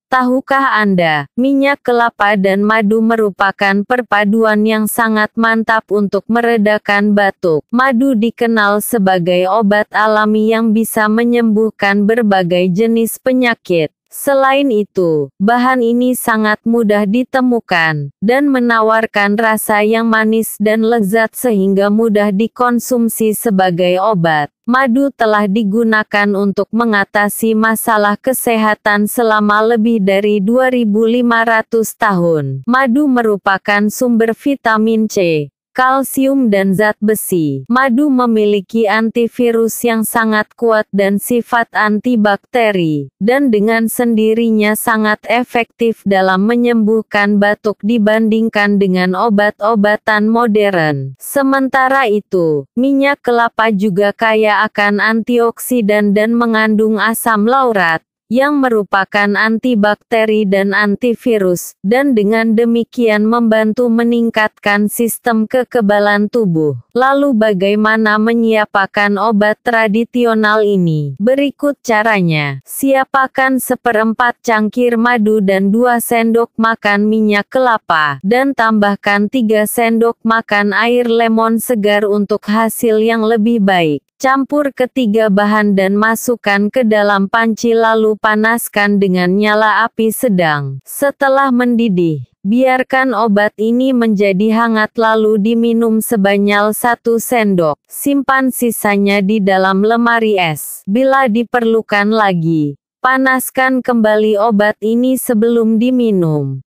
Tahukah Anda, minyak kelapa dan madu merupakan perpaduan yang sangat mantap untuk meredakan batuk. Madu dikenal sebagai obat alami yang bisa menyembuhkan berbagai jenis penyakit. Selain itu, bahan ini sangat mudah ditemukan, dan menawarkan rasa yang manis dan lezat sehingga mudah dikonsumsi sebagai obat. Madu telah digunakan untuk mengatasi masalah kesehatan selama lebih dari 2.500 tahun. Madu merupakan sumber vitamin C, kalsium dan zat besi. Madu memiliki antivirus yang sangat kuat dan sifat antibakteri, dan dengan sendirinya sangat efektif dalam menyembuhkan batuk dibandingkan dengan obat-obatan modern. Sementara itu, minyak kelapa juga kaya akan antioksidan dan mengandung asam laurat, yang merupakan antibakteri dan antivirus, dan dengan demikian membantu meningkatkan sistem kekebalan tubuh. Lalu bagaimana menyiapkan obat tradisional ini? Berikut caranya. Siapkan 1/4 cangkir madu dan 2 sendok makan minyak kelapa, dan tambahkan 3 sendok makan air lemon segar untuk hasil yang lebih baik. Campur ketiga bahan dan masukkan ke dalam panci lalu panaskan dengan nyala api sedang. Setelah mendidih, biarkan obat ini menjadi hangat lalu diminum sebanyak 1 sendok. Simpan sisanya di dalam lemari es. Bila diperlukan lagi, panaskan kembali obat ini sebelum diminum.